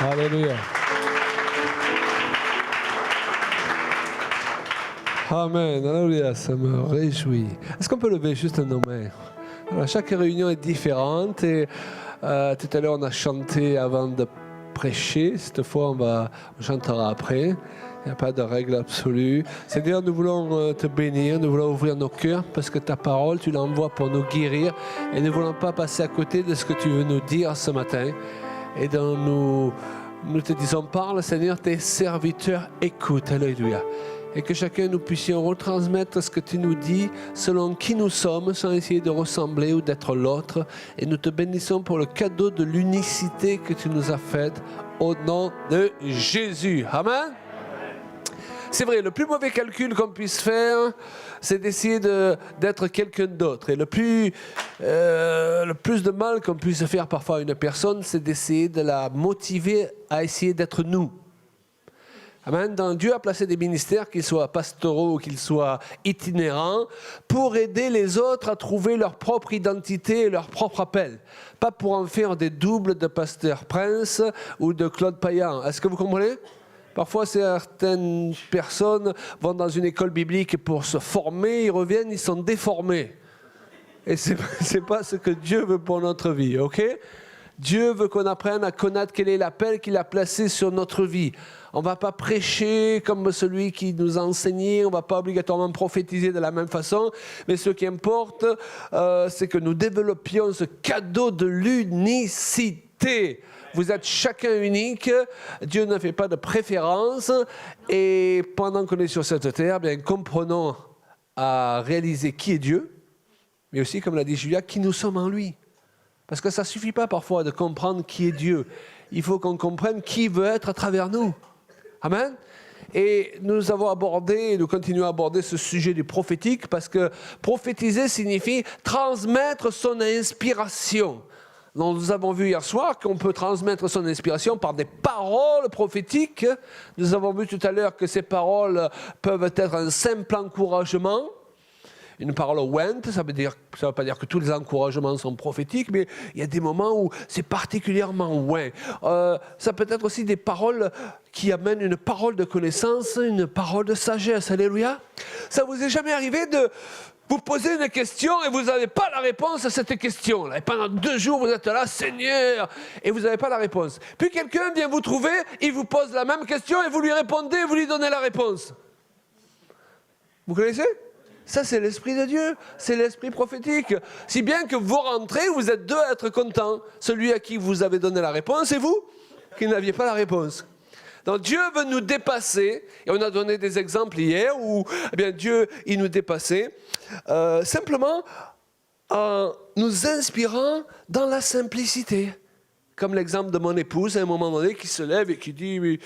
Alléluia. Amen. Alléluia, ça me réjouit. Est-ce qu'on peut lever juste nos mains? Alors, chaque réunion est différente et tout à l'heure on a chanté avant de prêcher. Cette fois on chantera après. Il n'y a pas de règle absolue. Seigneur, nous voulons te bénir, nous voulons ouvrir nos cœurs parce que ta parole, tu l'envoies pour nous guérir et nous ne voulons pas passer à côté de ce que tu veux nous dire ce matin. Et donc nous te disons, parle Seigneur, tes serviteurs écoutent. Alléluia. Et que chacun nous puissions retransmettre ce que tu nous dis selon qui nous sommes, sans essayer de ressembler ou d'être l'autre. Et nous te bénissons pour le cadeau de l'unicité que tu nous as faite au nom de Jésus. Amen. C'est vrai, le plus mauvais calcul qu'on puisse faire, c'est d'essayer d'être quelqu'un d'autre. Et le plus de mal qu'on puisse faire parfois à une personne, c'est d'essayer de la motiver à essayer d'être nous. Amen. Donc, Dieu a placé des ministères, qu'ils soient pastoraux ou qu'ils soient itinérants, pour aider les autres à trouver leur propre identité et leur propre appel. Pas pour en faire des doubles de Pasteur Prince ou de Claude Payan. Est-ce que vous comprenez ? Parfois, certaines personnes vont dans une école biblique pour se former, ils reviennent, ils sont déformés. Et c'est pas ce que Dieu veut pour notre vie, ok ? Dieu veut qu'on apprenne à connaître quel est l'appel qu'il a placé sur notre vie. On ne va pas prêcher comme celui qui nous a enseigné, on ne va pas obligatoirement prophétiser de la même façon, mais ce qui importe, c'est que nous développions ce cadeau de l'unicité. Vous êtes chacun unique, Dieu ne fait pas de préférence, et pendant qu'on est sur cette terre, bien, comprenons à réaliser qui est Dieu, mais aussi, comme l'a dit Julia, qui nous sommes en lui. Parce que ça ne suffit pas parfois de comprendre qui est Dieu. Il faut qu'on comprenne qui veut être à travers nous. Amen. Et nous avons abordé, et nous continuons à aborder ce sujet du prophétique, parce que prophétiser signifie transmettre son inspiration. Donc, nous avons vu hier soir qu'on peut transmettre son inspiration par des paroles prophétiques. Nous avons vu tout à l'heure que ces paroles peuvent être un simple encouragement. Une parole went, ça veut pas dire que tous les encouragements sont prophétiques, mais il y a des moments où c'est particulièrement ouin. Ça peut être aussi des paroles qui amènent une parole de connaissance, une parole de sagesse. Alléluia. Ça vous est jamais arrivé de vous poser une question et vous n'avez pas la réponse à cette question-là. Et pendant 2 jours, vous êtes là, Seigneur, et vous n'avez pas la réponse. Puis quelqu'un vient vous trouver, il vous pose la même question et vous lui répondez et vous lui donnez la réponse. Vous connaissez ? Ça, c'est l'Esprit de Dieu, c'est l'Esprit prophétique. Si bien que vous rentrez, vous êtes 2 à être contents. Celui à qui vous avez donné la réponse et vous, qui n'aviez pas la réponse. Donc Dieu veut nous dépasser, et on a donné des exemples hier où Dieu, il nous dépassait, simplement en nous inspirant dans la simplicité. Comme l'exemple de mon épouse, à un moment donné, qui se lève et qui dit... Oui,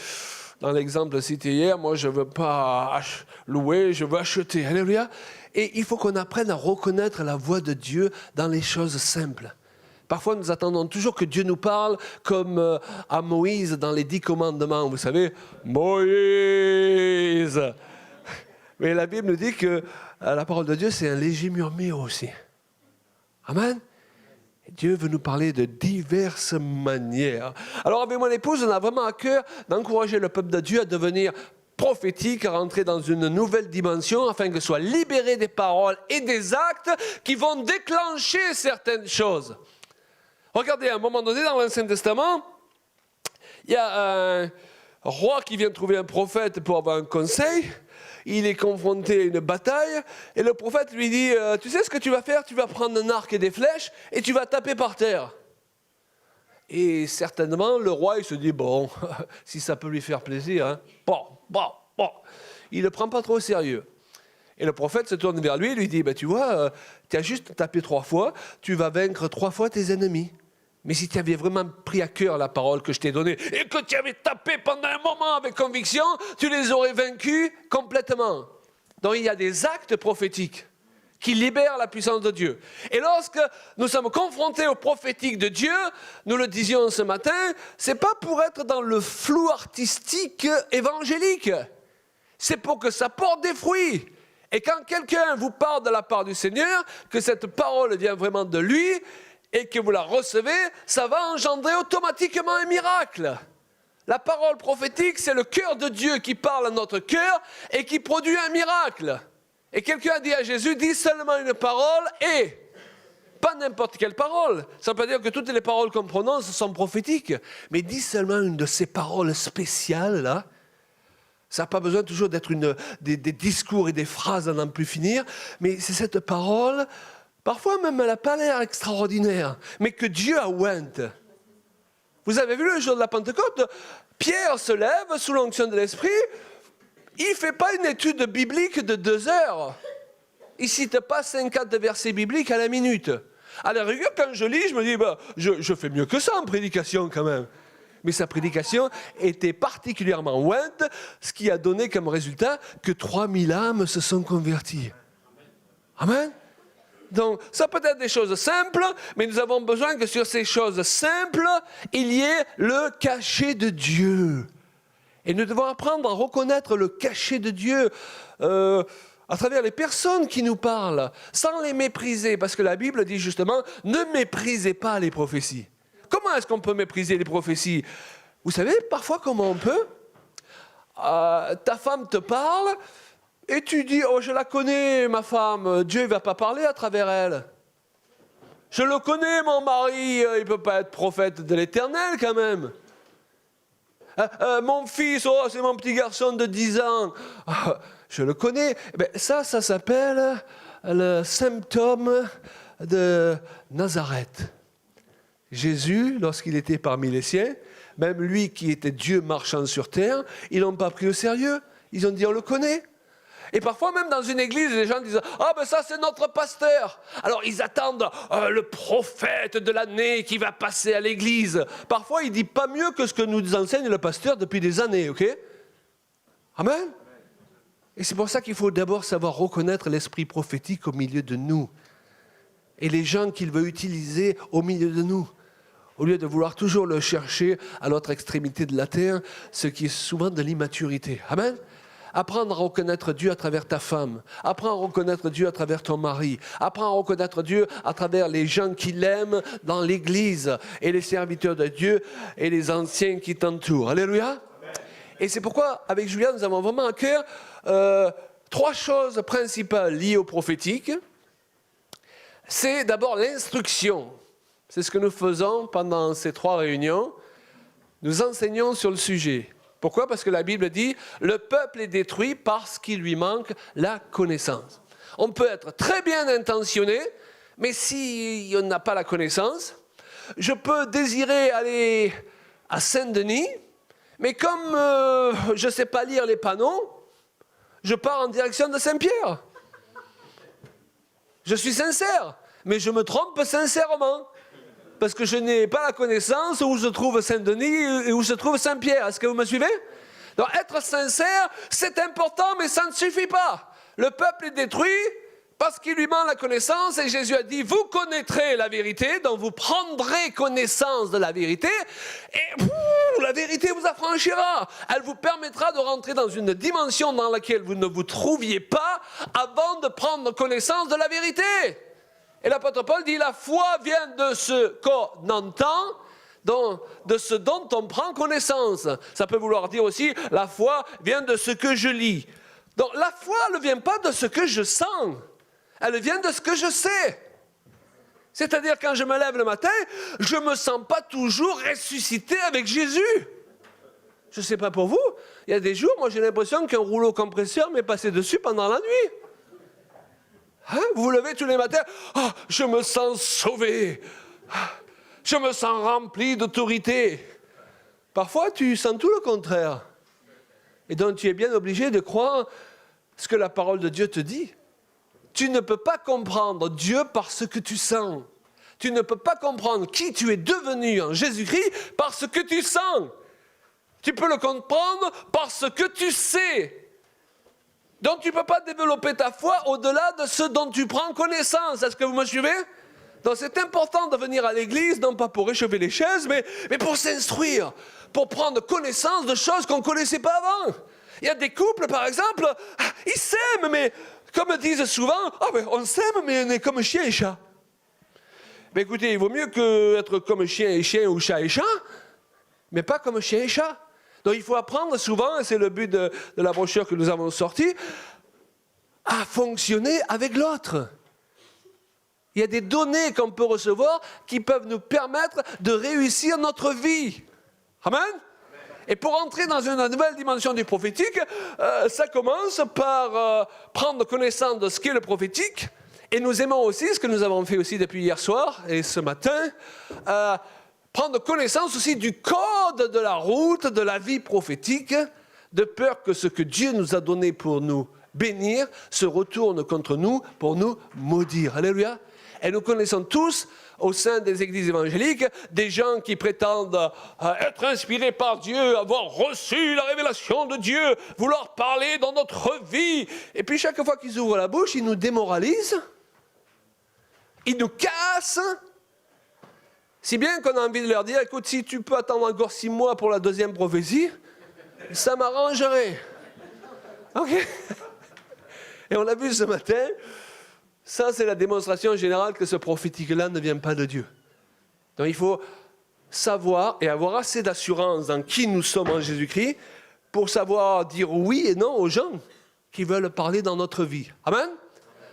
dans l'exemple cité hier, moi je ne veux pas louer, je veux acheter. Alléluia. Et il faut qu'on apprenne à reconnaître la voix de Dieu dans les choses simples. Parfois nous attendons toujours que Dieu nous parle comme à Moïse dans les 10 commandements. Vous savez, Moïse. Mais la Bible nous dit que la parole de Dieu c'est un léger murmure aussi. Amen. Dieu veut nous parler de diverses manières. Alors avec mon épouse, on a vraiment à cœur d'encourager le peuple de Dieu à devenir prophétique, à rentrer dans une nouvelle dimension afin que soient libérés des paroles et des actes qui vont déclencher certaines choses. Regardez, à un moment donné, dans l'Ancien Testament, il y a un roi qui vient trouver un prophète pour avoir un conseil. Il est confronté à une bataille et le prophète lui dit « Tu sais ce que tu vas faire ? Tu vas prendre un arc et des flèches et tu vas taper par terre. » Et certainement, le roi, il se dit « Bon, si ça peut lui faire plaisir, hein, bon. » Il ne le prend pas trop au sérieux. Et le prophète se tourne vers lui et lui dit « Tu vois, tu as juste tapé 3 fois, tu vas vaincre 3 fois tes ennemis. » Mais si tu avais vraiment pris à cœur la parole que je t'ai donnée et que tu avais tapé pendant un moment avec conviction, tu les aurais vaincus complètement. Donc il y a des actes prophétiques qui libèrent la puissance de Dieu. Et lorsque nous sommes confrontés au prophétique de Dieu, nous le disions ce matin, c'est pas pour être dans le flou artistique évangélique. C'est pour que ça porte des fruits. Et quand quelqu'un vous parle de la part du Seigneur, que cette parole vient vraiment de lui, et que vous la recevez, ça va engendrer automatiquement un miracle. La parole prophétique, c'est le cœur de Dieu qui parle à notre cœur et qui produit un miracle. Et quelqu'un a dit à Jésus, dis seulement une parole et pas n'importe quelle parole. Ça ne veut pas dire que toutes les paroles qu'on prononce sont prophétiques, mais dis seulement une de ces paroles spéciales là. Ça n'a pas besoin toujours d'être des discours et des phrases à n'en plus finir, mais c'est cette parole, parfois même elle n'a pas l'air extraordinaire, mais que Dieu a ointe. Vous avez vu le jour de la Pentecôte, Pierre se lève sous l'onction de l'Esprit, il ne fait pas une étude biblique de 2 heures. Il ne cite pas 50 versets bibliques à la minute. À la rigueur, quand je lis, je me dis, je fais mieux que ça en prédication quand même. Mais sa prédication était particulièrement ointe, ce qui a donné comme résultat que 3000 âmes se sont converties. Amen. Donc, ça peut être des choses simples, mais nous avons besoin que sur ces choses simples, il y ait le cachet de Dieu. Et nous devons apprendre à reconnaître le cachet de Dieu à travers les personnes qui nous parlent, sans les mépriser, parce que la Bible dit justement, ne méprisez pas les prophéties. Comment est-ce qu'on peut mépriser les prophéties? Vous savez, parfois, comment on peut? Ta femme te parle, et tu dis, oh, je la connais, ma femme, Dieu ne va pas parler à travers elle. Je le connais, mon mari, il ne peut pas être prophète de l'Éternel quand même. Mon fils, oh, c'est mon petit garçon de 10 ans. Je le connais. Ben, ça s'appelle le symptôme de Nazareth. Jésus, lorsqu'il était parmi les siens, même lui qui était Dieu marchant sur terre, ils l'ont pas pris au sérieux. Ils ont dit, on le connaît. Et parfois, même dans une église, les gens disent « Ah, ben ça, c'est notre pasteur !» Alors, ils attendent le prophète de l'année qui va passer à l'église. Parfois, il ne dit pas mieux que ce que nous enseigne le pasteur depuis des années, ok? Amen? Et c'est pour ça qu'il faut d'abord savoir reconnaître l'esprit prophétique au milieu de nous. Et les gens qu'il veut utiliser au milieu de nous. Au lieu de vouloir toujours le chercher à l'autre extrémité de la terre, ce qui est souvent de l'immaturité. Amen? Apprendre à reconnaître Dieu à travers ta femme. Apprends à reconnaître Dieu à travers ton mari. Apprends à reconnaître Dieu à travers les gens qui l'aiment dans l'église et les serviteurs de Dieu et les anciens qui t'entourent. Alléluia. Amen. Et c'est pourquoi, avec Julien, nous avons vraiment à cœur 3 choses principales liées au prophétique. C'est d'abord l'instruction. C'est ce que nous faisons pendant ces 3 réunions. Nous enseignons sur le sujet. Pourquoi? Parce que la Bible dit « Le peuple est détruit parce qu'il lui manque la connaissance ». On peut être très bien intentionné, mais si on n'a pas la connaissance, je peux désirer aller à Saint-Denis, mais comme je ne sais pas lire les panneaux, je pars en direction de Saint-Pierre. Je suis sincère, mais je me trompe sincèrement. Parce que je n'ai pas la connaissance où se trouve Saint-Denis et où se trouve Saint-Pierre. Est-ce que vous me suivez? Donc être sincère, c'est important, mais ça ne suffit pas. Le peuple est détruit parce qu'il lui manque la connaissance. Et Jésus a dit, vous connaîtrez la vérité, donc vous prendrez connaissance de la vérité. Et la vérité vous affranchira. Elle vous permettra de rentrer dans une dimension dans laquelle vous ne vous trouviez pas avant de prendre connaissance de la vérité. Et l'apôtre Paul dit, la foi vient de ce qu'on entend, de ce dont on prend connaissance. Ça peut vouloir dire aussi, la foi vient de ce que je lis. Donc la foi ne vient pas de ce que je sens, elle vient de ce que je sais. C'est-à-dire quand je me lève le matin, je ne me sens pas toujours ressuscité avec Jésus. Je ne sais pas pour vous, il y a des jours, moi j'ai l'impression qu'un rouleau compresseur m'est passé dessus pendant la nuit. Hein? Vous vous levez tous les matins, oh, je me sens sauvé, je me sens rempli d'autorité. Parfois, tu sens tout le contraire. Et donc, tu es bien obligé de croire ce que la parole de Dieu te dit. Tu ne peux pas comprendre Dieu par ce que tu sens. Tu ne peux pas comprendre qui tu es devenu en Jésus-Christ par ce que tu sens. Tu peux le comprendre par ce que tu sais. Donc tu ne peux pas développer ta foi au-delà de ce dont tu prends connaissance. Est-ce que vous me suivez? Donc c'est important de venir à l'église, non pas pour réchauffer les chaises, mais pour s'instruire, pour prendre connaissance de choses qu'on ne connaissait pas avant. Il y a des couples, par exemple, ils s'aiment, mais comme disent souvent, on s'aime, mais on est comme chien et chat. Mais écoutez, il vaut mieux être comme chien et chien ou chat et chat, mais pas comme chien et chat. Donc il faut apprendre souvent, et c'est le but de la brochure que nous avons sortie, à fonctionner avec l'autre. Il y a des données qu'on peut recevoir qui peuvent nous permettre de réussir notre vie. Amen. Et pour entrer dans une nouvelle dimension du prophétique, ça commence par prendre connaissance de ce qu'est le prophétique. Et nous aimons aussi, ce que nous avons fait aussi depuis hier soir et ce matin, prendre connaissance aussi du code de la route de la vie prophétique, de peur que ce que Dieu nous a donné pour nous bénir se retourne contre nous pour nous maudire. Alléluia. Et nous connaissons tous, au sein des églises évangéliques, des gens qui prétendent être inspirés par Dieu, avoir reçu la révélation de Dieu, vouloir parler dans notre vie. Et puis chaque fois qu'ils ouvrent la bouche, ils nous démoralisent, ils nous cassent, si bien qu'on a envie de leur dire, écoute, si tu peux attendre encore 6 mois pour la deuxième prophétie, ça m'arrangerait. Ok. Et on l'a vu ce matin. Ça, c'est la démonstration générale que ce prophétique-là ne vient pas de Dieu. Donc, il faut savoir et avoir assez d'assurance dans qui nous sommes en Jésus-Christ pour savoir dire oui et non aux gens qui veulent parler dans notre vie. Amen?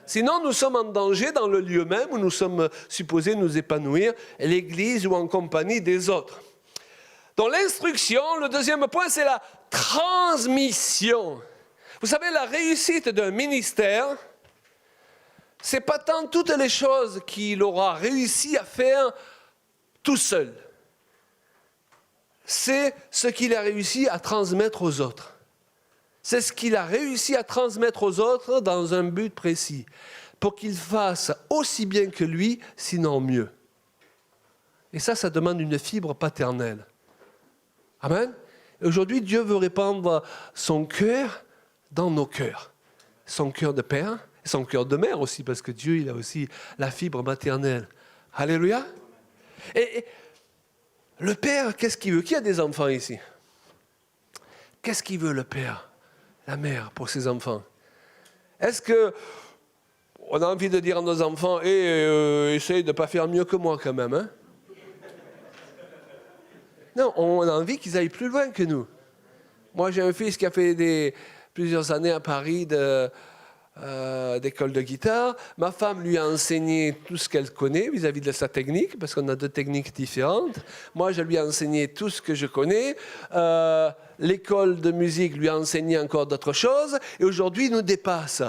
Sinon, nous sommes en danger dans le lieu même où nous sommes supposés nous épanouir, l'Église ou en compagnie des autres. Donc, l'instruction, le deuxième point, c'est la transmission. Vous savez, la réussite d'un ministère, c'est pas tant toutes les choses qu'il aura réussi à faire tout seul. C'est ce qu'il a réussi à transmettre aux autres. C'est ce qu'il a réussi à transmettre aux autres dans un but précis, pour qu'ils fassent aussi bien que lui, sinon mieux. Et ça demande une fibre paternelle. Amen. Et aujourd'hui, Dieu veut répandre son cœur dans nos cœurs. Son cœur de père, et son cœur de mère aussi, parce que Dieu, il a aussi la fibre maternelle. Alléluia. Et le père, qu'est-ce qu'il veut? Qui a des enfants ici? Qu'est-ce qu'il veut le père, la mère, pour ses enfants? Est-ce qu'on a envie de dire à nos enfants, essaye de ne pas faire mieux que moi quand même, hein? Non, on a envie qu'ils aillent plus loin que nous. Moi, j'ai un fils qui a fait plusieurs années à Paris d'école de guitare. Ma femme lui a enseigné tout ce qu'elle connaît vis-à-vis de sa technique, parce qu'on a 2 techniques différentes. Moi, je lui ai enseigné tout ce que je connais. L'école de musique lui a enseigné encore d'autres choses. Et aujourd'hui, il nous dépasse.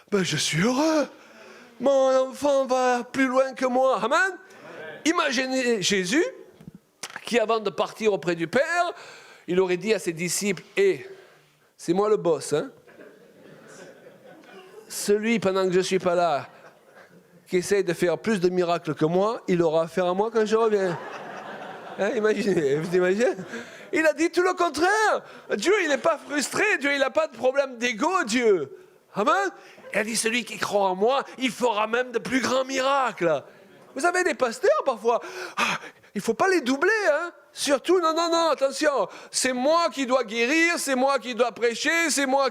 Ben, je suis heureux. Mon enfant va plus loin que moi. Amen. Imaginez Jésus, qui avant de partir auprès du Père, il aurait dit à ses disciples, c'est moi le boss, hein? Celui, pendant que je ne suis pas là, qui essaye de faire plus de miracles que moi, il aura affaire à moi quand je reviens. Hein, imaginez, vous imaginez? Il a dit tout le contraire. Dieu, il n'est pas frustré. Dieu, il n'a pas de problème d'ego, Dieu. Amen. Il a dit, celui qui croit en moi, il fera même de plus grands miracles. Vous avez des pasteurs, parfois, il ne faut pas les doubler, hein. Surtout, non, attention, c'est moi qui dois guérir, c'est moi qui dois prêcher, c'est moi.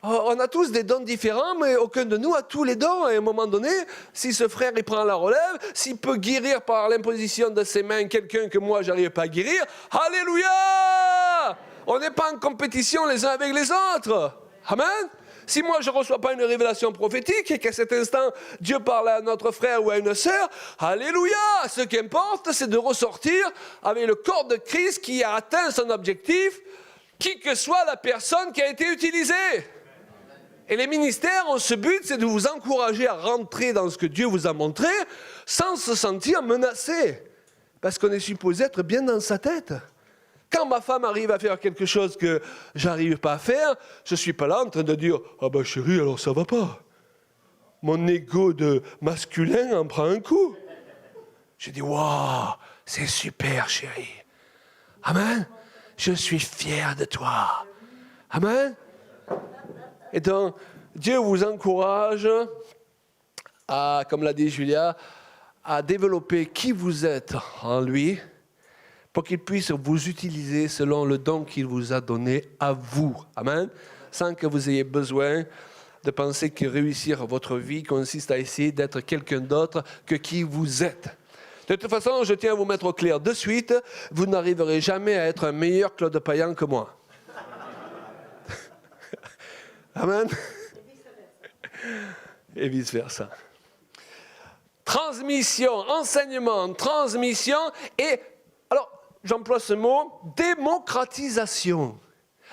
On a tous des dons différents, mais aucun de nous a tous les dons. Et à un moment donné, si ce frère il prend la relève, s'il peut guérir par l'imposition de ses mains quelqu'un que moi, j'arrive pas à guérir, alléluia! On n'est pas en compétition les uns avec les autres. Amen? Si moi, je ne reçois pas une révélation prophétique et qu'à cet instant, Dieu parle à notre frère ou à une sœur, alléluia! Ce qui importe, c'est de ressortir avec le corps de Christ qui a atteint son objectif, qui que soit la personne qui a été utilisée. Et les ministères ont ce but, c'est de vous encourager à rentrer dans ce que Dieu vous a montré sans se sentir menacé. Parce qu'on est supposé être bien dans sa tête. Quand ma femme arrive à faire quelque chose que j'arrive pas à faire, je ne suis pas là en train de dire « Ah ben chérie, alors ça va pas ». Mon ego de masculin en prend un coup. Je dis « Waouh, c'est super chérie. Amen. Je suis fier de toi. Amen. » Et donc, Dieu vous encourage à, comme l'a dit Julia, à développer qui vous êtes en lui, pour qu'il puisse vous utiliser selon le don qu'il vous a donné à vous. Amen. Sans que vous ayez besoin de penser que réussir votre vie consiste à essayer d'être quelqu'un d'autre que qui vous êtes. De toute façon, je tiens à vous mettre au clair de suite, vous n'arriverez jamais à être un meilleur Claude Payan que moi. Amen. Et vice-versa. Transmission, enseignement, transmission et, alors, j'emploie ce mot, démocratisation.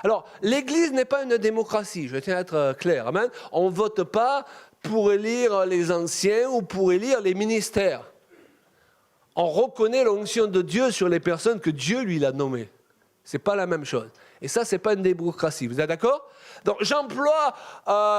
Alors, l'Église n'est pas une démocratie, je tiens à être clair. Amen. On ne vote pas pour élire les anciens ou pour élire les ministères. On reconnaît l'onction de Dieu sur les personnes que Dieu lui a nommées. Ce n'est pas la même chose. Et ça, ce n'est pas une démocratie. Vous êtes d'accord? Donc, j'emploie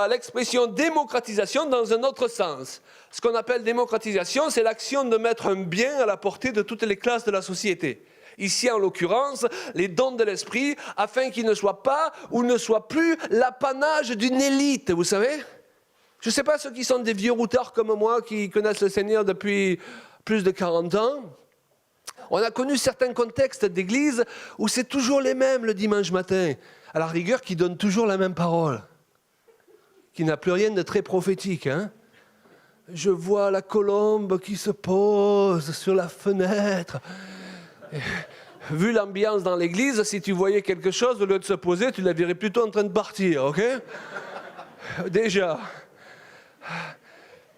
l'expression démocratisation dans un autre sens. Ce qu'on appelle démocratisation, c'est l'action de mettre un bien à la portée de toutes les classes de la société. Ici, en l'occurrence, les dons de l'esprit, afin qu'ils ne soient pas ou ne soient plus l'apanage d'une élite, vous savez? Je ne sais pas ceux qui sont des vieux routards comme moi, qui connaissent le Seigneur depuis plus de 40 ans. On a connu certains contextes d'église où c'est toujours les mêmes le dimanche matin, à la rigueur qui donnent toujours la même parole, qui n'a plus rien de très prophétique. Hein? Je vois la colombe qui se pose sur la fenêtre. Et, vu l'ambiance dans l'église, si tu voyais quelque chose, au lieu de se poser, tu la verrais plutôt en train de partir, ok? Déjà.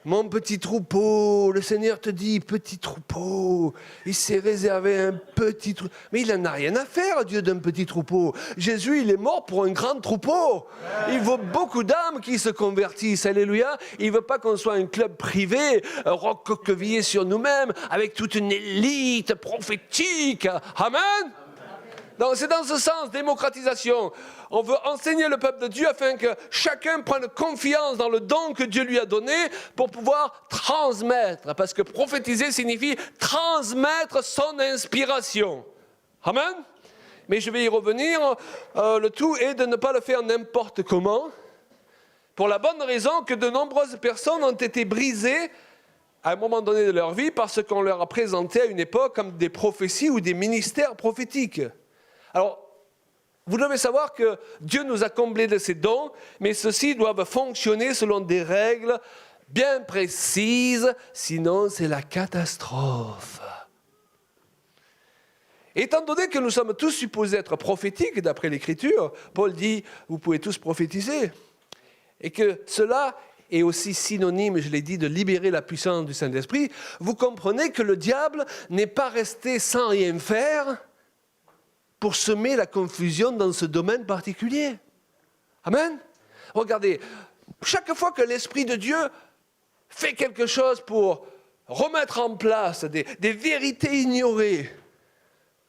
Mon petit troupeau, le Seigneur te dit, petit troupeau, il s'est réservé un petit troupeau. Mais il n'en a rien à faire, Dieu, d'un petit troupeau. Jésus, il est mort pour un grand troupeau. Il veut beaucoup d'âmes qui se convertissent, alléluia. Il ne veut pas qu'on soit un club privé, recroquevillé sur nous-mêmes, avec toute une élite prophétique. Amen. Donc c'est dans ce sens, démocratisation. On veut enseigner le peuple de Dieu afin que chacun prenne confiance dans le don que Dieu lui a donné pour pouvoir transmettre. Parce que prophétiser signifie transmettre son inspiration. Amen. Mais je vais y revenir. Le tout est de ne pas le faire n'importe comment. Pour la bonne raison que de nombreuses personnes ont été brisées à un moment donné de leur vie parce qu'on leur a présenté à une époque comme des prophéties ou des ministères prophétiques. Alors, vous devez savoir que Dieu nous a comblés de ses dons, mais ceux-ci doivent fonctionner selon des règles bien précises, sinon c'est la catastrophe. Étant donné que nous sommes tous supposés être prophétiques, d'après l'Écriture, Paul dit, vous pouvez tous prophétiser, et que cela est aussi synonyme, je l'ai dit, de libérer la puissance du Saint-Esprit, vous comprenez que le diable n'est pas resté sans rien faire pour semer la confusion dans ce domaine particulier. Amen. Regardez, chaque fois que l'Esprit de Dieu fait quelque chose pour remettre en place des vérités ignorées,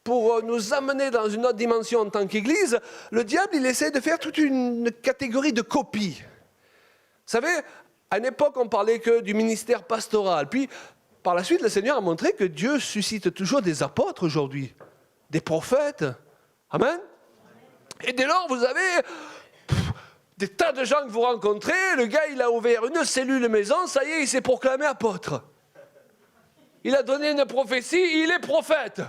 pour nous amener dans une autre dimension en tant qu'Église, le diable, il essaie de faire toute une catégorie de copies. Vous savez, à une époque, on parlait que du ministère pastoral. Puis, par la suite, le Seigneur a montré que Dieu suscite toujours des apôtres aujourd'hui, des prophètes. Amen. Et dès lors, vous avez des tas de gens que vous rencontrez. Le gars, il a ouvert une cellule maison, ça y est, il s'est proclamé apôtre. Il a donné une prophétie, il est prophète.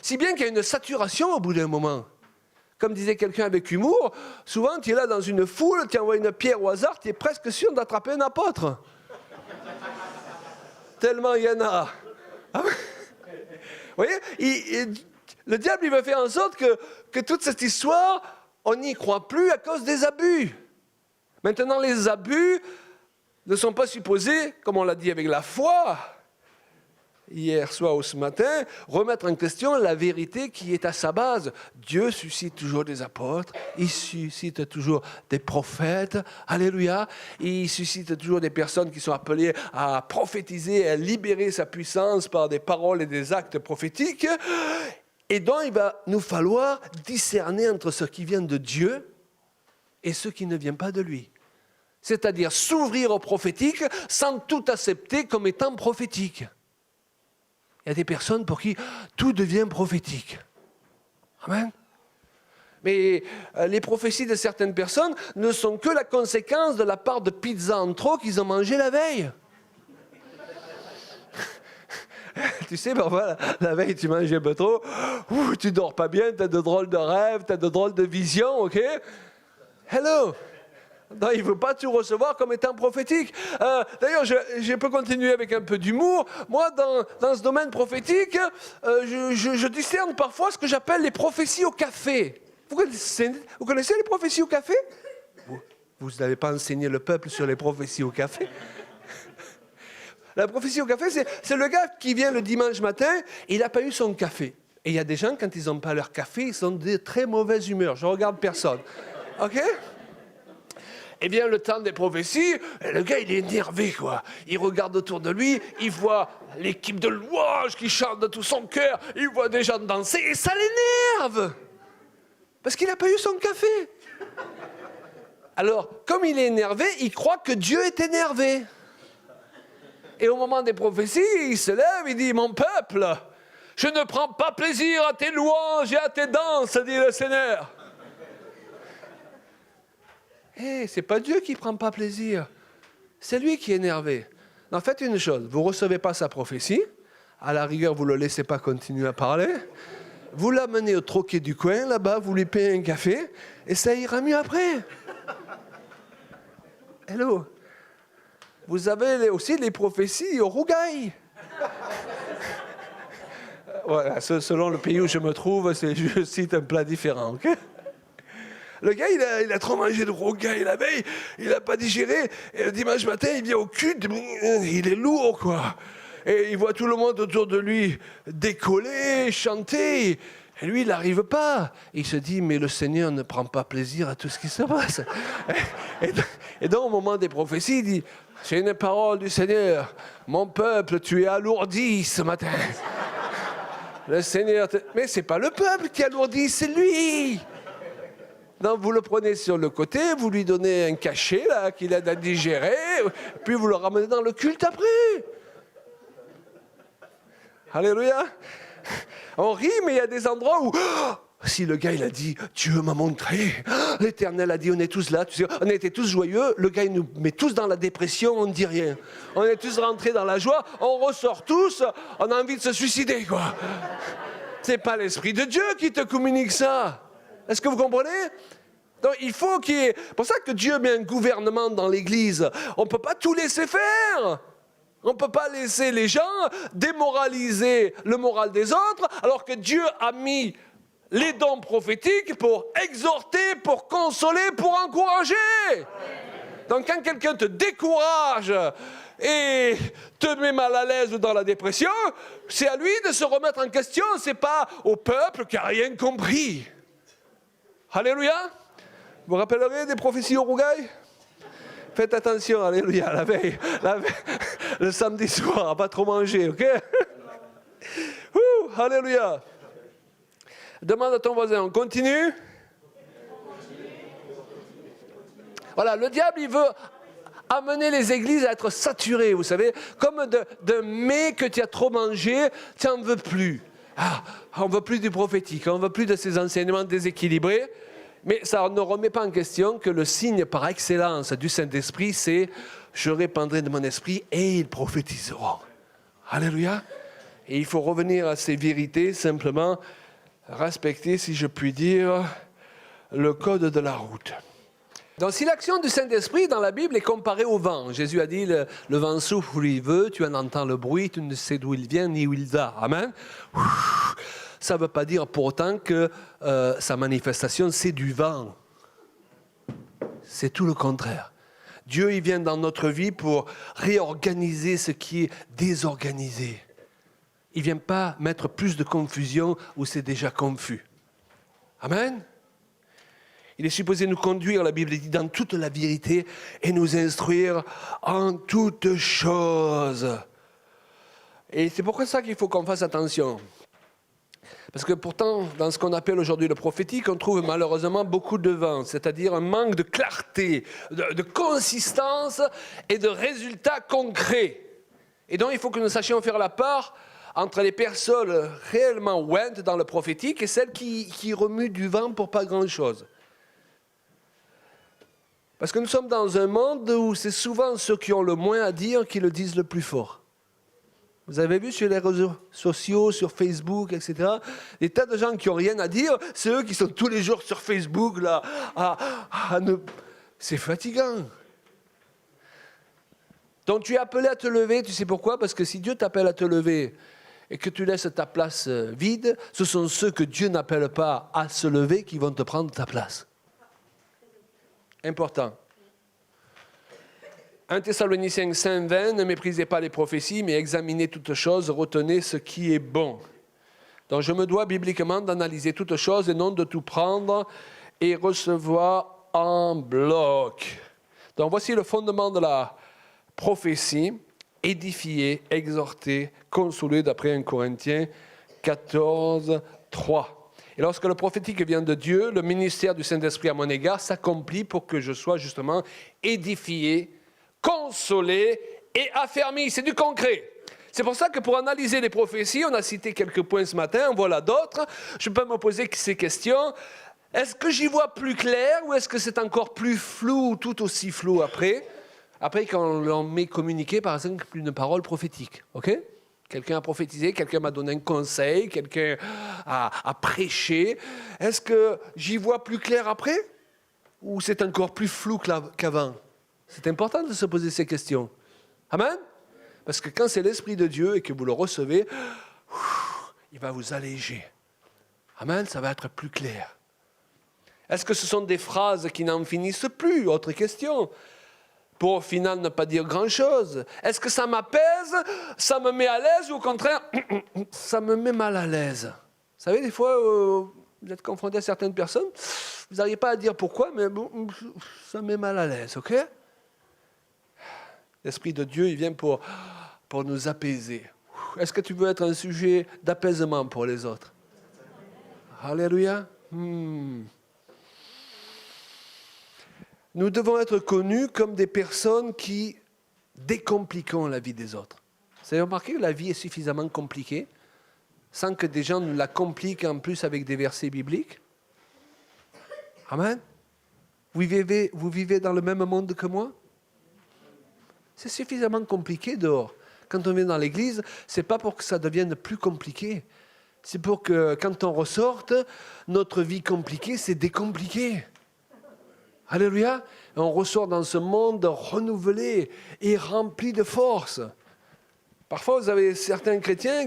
Si bien qu'il y a une saturation au bout d'un moment. Comme disait quelqu'un avec humour, souvent tu es là dans une foule, tu envoies une pierre au hasard, tu es presque sûr d'attraper un apôtre. Tellement il y en a. Vous voyez, le diable, il veut faire en sorte que toute cette histoire, on n'y croit plus à cause des abus. Maintenant, les abus ne sont pas supposés, comme on l'a dit avec la foi, hier soir ou ce matin, remettre en question la vérité qui est à sa base. Dieu suscite toujours des apôtres, il suscite toujours des prophètes, alléluia, il suscite toujours des personnes qui sont appelées à prophétiser, à libérer sa puissance par des paroles et des actes prophétiques. Et donc, il va nous falloir discerner entre ce qui vient de Dieu et ce qui ne vient pas de lui. C'est-à-dire s'ouvrir au prophétique sans tout accepter comme étant prophétique. Il y a des personnes pour qui tout devient prophétique. Amen. Mais les prophéties de certaines personnes ne sont que la conséquence de la part de pizza en trop qu'ils ont mangé la veille. Tu sais, parfois, la veille, tu manges un peu trop, tu dors pas bien, tu as de drôles de rêves, tu as de drôles de visions, ok? Hello! Non, il ne veut pas tout recevoir comme étant prophétique. D'ailleurs, je peux continuer avec un peu d'humour. Moi, dans ce domaine prophétique, je discerne parfois ce que j'appelle les prophéties au café. Vous connaissez les prophéties au café? Vous n'avez pas enseigné le peuple sur les prophéties au café? La prophétie au café, c'est le gars qui vient le dimanche matin, il n'a pas eu son café. Et il y a des gens, quand ils n'ont pas leur café, ils sont de très mauvaise humeur. Je ne regarde personne. OK? Et bien, le temps des prophéties, le gars, il est énervé, quoi. Il regarde autour de lui, il voit l'équipe de louanges qui chante de tout son cœur, il voit des gens danser, et ça l'énerve! Parce qu'il n'a pas eu son café. Alors, comme il est énervé, il croit que Dieu est énervé. Et au moment des prophéties, il se lève, il dit, mon peuple, je ne prends pas plaisir à tes louanges et à tes danses, dit le Seigneur. C'est pas Dieu qui ne prend pas plaisir, c'est lui qui est énervé. En faites une chose, vous ne recevez pas sa prophétie, à la rigueur, vous ne le laissez pas continuer à parler, vous l'amenez au troquet du coin, là-bas, vous lui payez un café, et ça ira mieux après. Hello. Vous avez aussi les prophéties au rougail. Voilà, selon le pays où je me trouve, je cite un plat différent. Okay? Le gars, il a trop mangé de rougail la veille, il n'a pas digéré, et le dimanche matin, il vient au culte, il est lourd, quoi. Et il voit tout le monde autour de lui décoller, chanter, et lui, il n'arrive pas. Il se dit, mais le Seigneur ne prend pas plaisir à tout ce qui se passe. Et donc, au moment des prophéties, il dit, c'est une parole du Seigneur. Mon peuple, tu es alourdi ce matin. Le Seigneur... Mais ce n'est pas le peuple qui alourdit, c'est lui. Donc, vous le prenez sur le côté, vous lui donnez un cachet là, qu'il aide à digérer, puis vous le ramenez dans le culte après. Alléluia. On rit, mais il y a des endroits où... Si le gars, il a dit, Dieu m'a montré, l'Éternel a dit, on est tous là, tu sais, on était tous joyeux, le gars, il nous met tous dans la dépression, on ne dit rien. On est tous rentrés dans la joie, on ressort tous, on a envie de se suicider, quoi. C'est pas l'Esprit de Dieu qui te communique ça. Est-ce que vous comprenez? Donc, il faut qu'il y ait... C'est pour ça que Dieu met un gouvernement dans l'Église. On ne peut pas tout laisser faire. On ne peut pas laisser les gens démoraliser le moral des autres, alors que Dieu a mis les dons prophétiques pour exhorter, pour consoler, pour encourager. Donc quand quelqu'un te décourage et te met mal à l'aise ou dans la dépression, c'est à lui de se remettre en question, c'est pas au peuple qui n'a rien compris. Alléluia. Vous vous rappellerez des prophéties au rougail? Faites attention, alléluia, la veille, le samedi soir, à pas trop manger, ok? Alléluia. Demande à ton voisin, on continue? Voilà, le diable, il veut amener les églises à être saturées, vous savez, comme de mets que tu as trop mangé, tu n'en veux plus. On ne veut plus du prophétique, on ne veut plus de ces enseignements déséquilibrés. Mais ça ne remet pas en question que le signe par excellence du Saint-Esprit, c'est « je répandrai de mon esprit et ils prophétiseront ». Alléluia. Et il faut revenir à ces vérités, simplement respecter, si je puis dire, le code de la route. Donc si l'action du Saint-Esprit dans la Bible est comparée au vent, Jésus a dit le vent souffle où il veut, tu en entends le bruit, tu ne sais d'où il vient ni où il va. Amen. Ça ne veut pas dire pour autant que sa manifestation, c'est du vent. C'est tout le contraire. Dieu, il vient dans notre vie pour réorganiser ce qui est désorganisé. Il ne vient pas mettre plus de confusion où c'est déjà confus. Amen. Il est supposé nous conduire, la Bible dit, dans toute la vérité et nous instruire en toutes choses. Et c'est pour ça qu'il faut qu'on fasse attention. Parce que pourtant, dans ce qu'on appelle aujourd'hui le prophétique, on trouve malheureusement beaucoup de vent, c'est-à-dire un manque de clarté, de consistance et de résultats concrets. Et donc, il faut que nous sachions faire la part entre les personnes réellement ouintes dans le prophétique et celles qui remuent du vent pour pas grand-chose. Parce que nous sommes dans un monde où c'est souvent ceux qui ont le moins à dire qui le disent le plus fort. Vous avez vu sur les réseaux sociaux, sur Facebook, etc., des tas de gens qui n'ont rien à dire, c'est eux qui sont tous les jours sur Facebook, là, C'est fatigant. Donc tu es appelé à te lever, tu sais pourquoi? Parce que si Dieu t'appelle à te lever et que tu laisses ta place vide, ce sont ceux que Dieu n'appelle pas à se lever qui vont te prendre ta place. Important. 1 Thessaloniciens 5:20, ne méprisez pas les prophéties, mais examinez toutes choses, retenez ce qui est bon. Donc je me dois bibliquement d'analyser toutes choses et non de tout prendre et recevoir en bloc. Donc voici le fondement de la prophétie, édifier, exhorter, consoler, d'après 1 Corinthiens 14:3. Et lorsque le prophétique vient de Dieu, le ministère du Saint-Esprit à mon égard s'accomplit pour que je sois justement édifié, consolé et affermi. C'est du concret. C'est pour ça que pour analyser les prophéties, on a cité quelques points ce matin, en voilà d'autres. Je peux me poser ces questions. Est-ce que j'y vois plus clair ou est-ce que c'est encore plus flou, tout aussi flou après? Après, quand on m'est communiqué, par exemple, une parole prophétique, ok? Quelqu'un a prophétisé, quelqu'un m'a donné un conseil, quelqu'un a prêché. Est-ce que j'y vois plus clair après? Ou c'est encore plus flou qu'avant? C'est important de se poser ces questions. Amen? Parce que quand c'est l'Esprit de Dieu et que vous le recevez, il va vous alléger. Amen? Ça va être plus clair. Est-ce que ce sont des phrases qui n'en finissent plus? Autre question. Pour au final ne pas dire grand-chose. Est-ce que ça m'apaise, ça me met à l'aise ou au contraire, ça me met mal à l'aise? Vous savez, des fois, vous êtes confronté à certaines personnes, vous n'arrivez pas à dire pourquoi, mais bon, ça me met mal à l'aise, ok? L'Esprit de Dieu, il vient pour nous apaiser. Est-ce que tu veux être un sujet d'apaisement pour les autres? Alléluia. Nous devons être connus comme des personnes qui décompliquons la vie des autres. Vous avez remarqué que la vie est suffisamment compliquée sans que des gens nous la compliquent en plus avec des versets bibliques? Amen. Vous vivez dans le même monde que moi? C'est suffisamment compliqué dehors. Quand on vient dans l'église, ce n'est pas pour que ça devienne plus compliqué. C'est pour que quand on ressorte, notre vie compliquée, c'est décompliqué. Alléluia. On ressort dans ce monde renouvelé et rempli de force. Parfois, vous avez certains chrétiens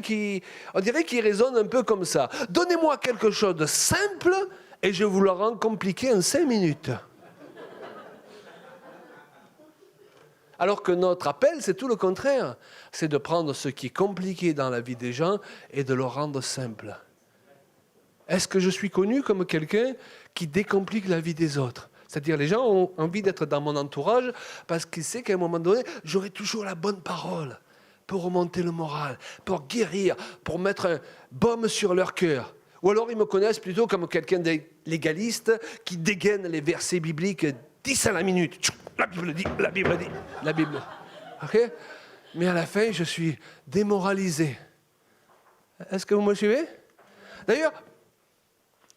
on dirait qu'ils raisonnent un peu comme ça. Donnez-moi quelque chose de simple et je vous le rends compliqué en 5 minutes. Alors que notre appel, c'est tout le contraire. C'est de prendre ce qui est compliqué dans la vie des gens et de le rendre simple. Est-ce que je suis connu comme quelqu'un qui décomplique la vie des autres? C'est-à-dire, les gens ont envie d'être dans mon entourage parce qu'ils savent qu'à un moment donné, j'aurai toujours la bonne parole pour remonter le moral, pour guérir, pour mettre un baume sur leur cœur. Ou alors, ils me connaissent plutôt comme quelqu'un de légaliste qui dégaine les versets bibliques 10 à la minute. La Bible dit, la Bible dit, la Bible. OK? Mais à la fin, je suis démoralisé. Est-ce que vous me suivez? D'ailleurs,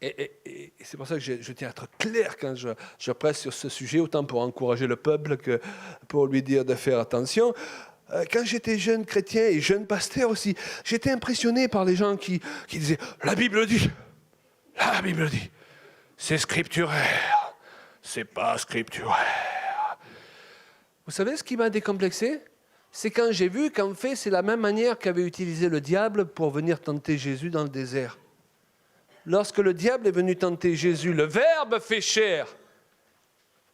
et c'est pour ça que je tiens à être clair quand je presse sur ce sujet, autant pour encourager le peuple que pour lui dire de faire attention. Quand j'étais jeune chrétien et jeune pasteur aussi, j'étais impressionné par les gens qui disaient « La Bible dit, la Bible dit, c'est scripturaire, c'est pas scripturaire. » Vous savez ce qui m'a décomplexé? C'est quand j'ai vu qu'en fait, c'est la même manière qu'avait utilisé le diable pour venir tenter Jésus dans le désert. Lorsque le diable est venu tenter Jésus, le Verbe fait chair.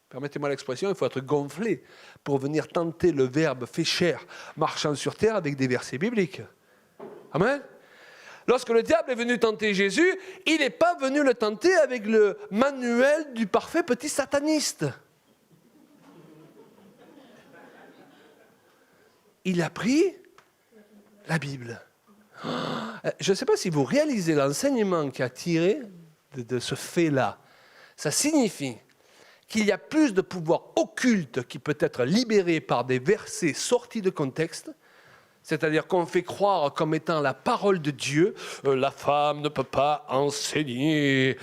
Permettez-moi l'expression, il faut être gonflé pour venir tenter le Verbe fait chair, marchant sur terre avec des versets bibliques. Amen. Lorsque le diable est venu tenter Jésus, il n'est pas venu le tenter avec le manuel du parfait petit sataniste. Il a pris la Bible. Je ne sais pas si vous réalisez l'enseignement qui a tiré de ce fait-là. Ça signifie qu'il y a plus de pouvoir occulte qui peut être libéré par des versets sortis de contexte, c'est-à-dire qu'on fait croire comme étant la parole de Dieu, la femme ne peut pas enseigner,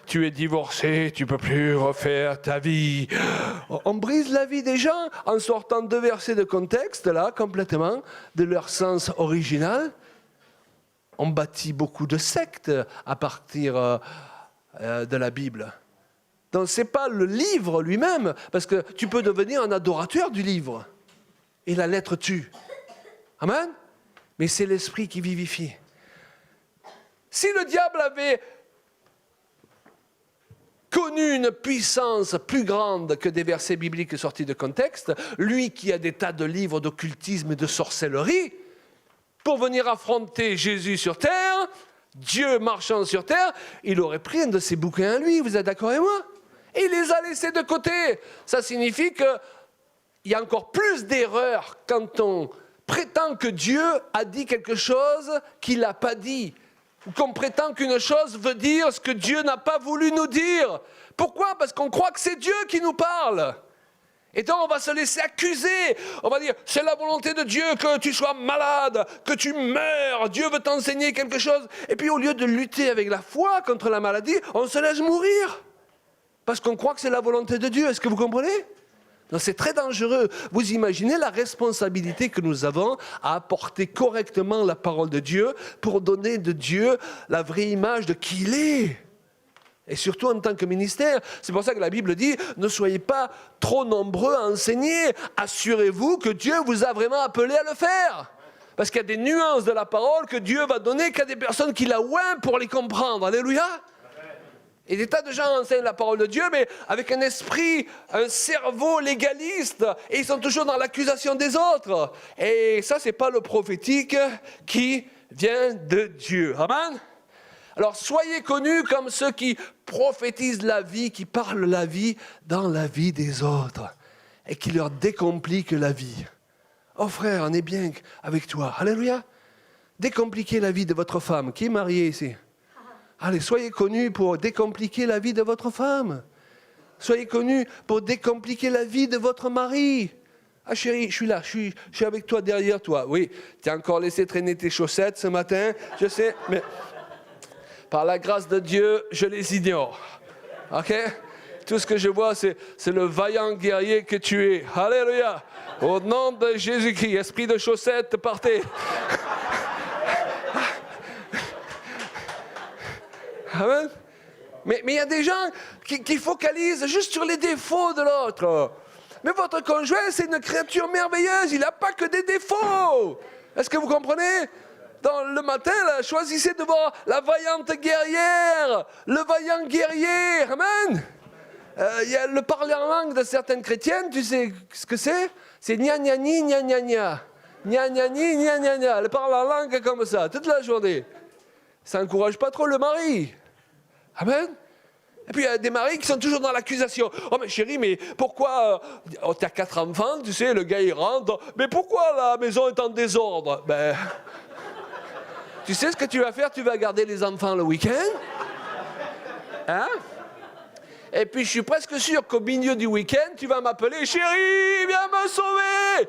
tu es divorcé, tu ne peux plus refaire ta vie. On brise la vie des gens en sortant 2 versets de contexte, là, complètement, de leur sens original. On bâtit beaucoup de sectes à partir de la Bible. Donc ce n'est pas le livre lui-même, parce que tu peux devenir un adorateur du livre. Et la lettre tue. Amen. Mais c'est l'esprit qui vivifie. Si le diable avait connu une puissance plus grande que des versets bibliques sortis de contexte, lui qui a des tas de livres d'occultisme et de sorcellerie, pour venir affronter Jésus sur terre, Dieu marchant sur terre, il aurait pris un de ses bouquins à lui, vous êtes d'accord avec moi? Et il les a laissés de côté. Ça signifie qu'il y a encore plus d'erreurs quand on prétend que Dieu a dit quelque chose qu'il n'a pas dit. Ou qu'on prétend qu'une chose veut dire ce que Dieu n'a pas voulu nous dire. Pourquoi? Parce qu'on croit que c'est Dieu qui nous parle. Et donc on va se laisser accuser. On va dire, c'est la volonté de Dieu que tu sois malade, que tu meurs. Dieu veut t'enseigner quelque chose. Et puis au lieu de lutter avec la foi contre la maladie, on se laisse mourir. Parce qu'on croit que c'est la volonté de Dieu. Est-ce que vous comprenez? Donc c'est très dangereux. Vous imaginez la responsabilité que nous avons à apporter correctement la parole de Dieu pour donner de Dieu la vraie image de qui il est. Et surtout en tant que ministère. C'est pour ça que la Bible dit, ne soyez pas trop nombreux à enseigner. Assurez-vous que Dieu vous a vraiment appelé à le faire. Parce qu'il y a des nuances de la parole que Dieu va donner qu'à des personnes qui la ouïnt pour les comprendre. Alléluia. Et des tas de gens enseignent la parole de Dieu, mais avec un esprit, un cerveau légaliste, et ils sont toujours dans l'accusation des autres. Et ça, ce n'est pas le prophétique qui vient de Dieu. Amen. Alors, soyez connus comme ceux qui prophétisent la vie, qui parlent la vie dans la vie des autres, et qui leur décompliquent la vie. Oh frère, on est bien avec toi. Alléluia. Décompliquez la vie de votre femme. Qui est mariée ici? Allez, soyez connus pour décompliquer la vie de votre femme. Soyez connus pour décompliquer la vie de votre mari. Ah chérie, je suis là, je suis avec toi, derrière toi. Oui, tu as encore laissé traîner tes chaussettes ce matin, je sais, mais par la grâce de Dieu, je les ignore. Ok? Tout ce que je vois, c'est le vaillant guerrier que tu es. Alléluia. Au nom de Jésus-Christ, esprit de chaussettes, partez. Amen. Mais il y a des gens qui focalisent juste sur les défauts de l'autre. Mais votre conjoint, c'est une créature merveilleuse. Il n'a pas que des défauts. Est-ce que vous comprenez? Dans le matin, là, choisissez de voir la vaillante guerrière, le vaillant guerrier. Amen. Il y a le parler en langue de certaines chrétiennes. Tu sais ce que c'est? C'est gna gna ni, gna gna gna. Gna gna ni, gna gna gna. Le parler en langue comme ça, toute la journée. Ça n'encourage pas trop le mari. Amen. Et puis il y a des maris qui sont toujours dans l'accusation. Oh mais chérie, mais pourquoi tu as 4 enfants, tu sais, le gars il rentre. Mais pourquoi la maison est en désordre? Ben, tu sais ce que tu vas faire? Tu vas garder les enfants le week-end. Hein? Et puis je suis presque sûr qu'au milieu du week-end, tu vas m'appeler, chérie, viens me sauver.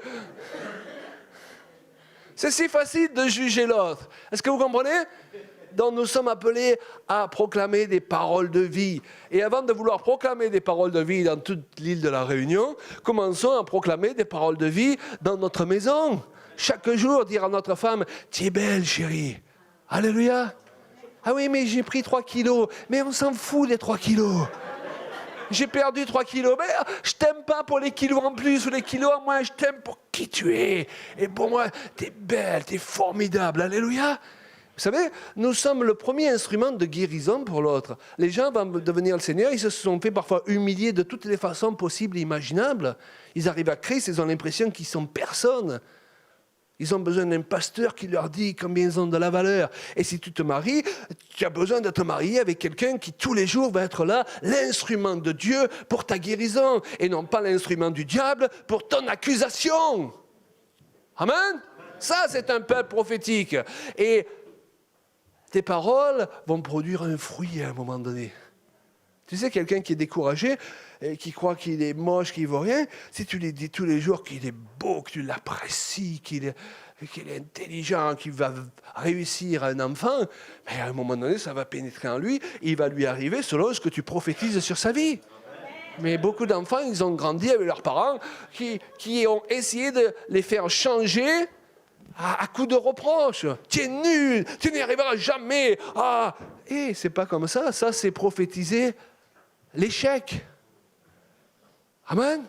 C'est si facile de juger l'autre. Est-ce que vous comprenez? Donc nous sommes appelés à proclamer des paroles de vie. Et avant de vouloir proclamer des paroles de vie dans toute l'île de la Réunion, commençons à proclamer des paroles de vie dans notre maison. Chaque jour, dire à notre femme, « Tu es belle, chérie. » Alléluia. Ah oui, mais j'ai pris 3 kilos. Mais on s'en fout des 3 kilos. J'ai perdu 3 kilos. Mais je t'aime pas pour les kilos en plus ou les kilos en moins. Je t'aime pour qui tu es. Et pour moi, tu es belle, tu es formidable. Alléluia. Vous savez, nous sommes le premier instrument de guérison pour l'autre. Les gens vont devenir le Seigneur, ils se sont fait parfois humilier de toutes les façons possibles et imaginables. Ils arrivent à Christ, ils ont l'impression qu'ils sont personne. Ils ont besoin d'un pasteur qui leur dit combien ils ont de la valeur. Et si tu te maries, tu as besoin d'être marié avec quelqu'un qui tous les jours va être là, l'instrument de Dieu pour ta guérison, et non pas l'instrument du diable pour ton accusation. Amen? Ça, c'est un peuple prophétique. Et tes paroles vont produire un fruit à un moment donné. Tu sais, quelqu'un qui est découragé, et qui croit qu'il est moche, qu'il ne vaut rien, si tu lui dis tous les jours qu'il est beau, que tu l'apprécies, qu'il est intelligent, qu'il va réussir à un enfant, mais à un moment donné, ça va pénétrer en lui, et il va lui arriver selon ce que tu prophétises sur sa vie. Mais beaucoup d'enfants, ils ont grandi avec leurs parents qui ont essayé de les faire changer à coups de reproches. Tu es nul, tu n'y arriveras jamais. Ah, et c'est pas comme ça. Ça, c'est prophétiser l'échec. Amen.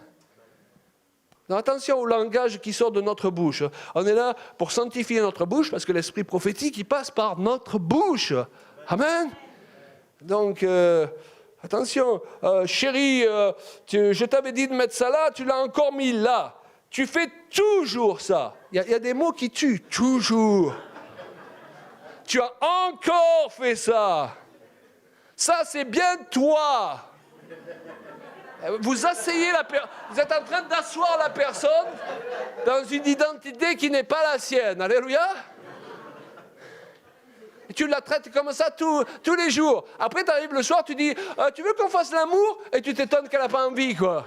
Donc, attention au langage qui sort de notre bouche. On est là pour sanctifier notre bouche parce que l'esprit prophétique, il passe par notre bouche. Amen. Donc, attention, chérie, je t'avais dit de mettre ça là, tu l'as encore mis là. Tu fais toujours ça. Il y a des mots qui tuent, toujours. Tu as encore fait ça. Ça, c'est bien toi. Vous asseyez vous êtes en train d'asseoir la personne dans une identité qui n'est pas la sienne. Alléluia. Et tu la traites comme ça tous les jours. Après, tu arrives le soir, tu dis tu veux qu'on fasse l'amour? Et tu t'étonnes qu'elle n'a pas envie, quoi.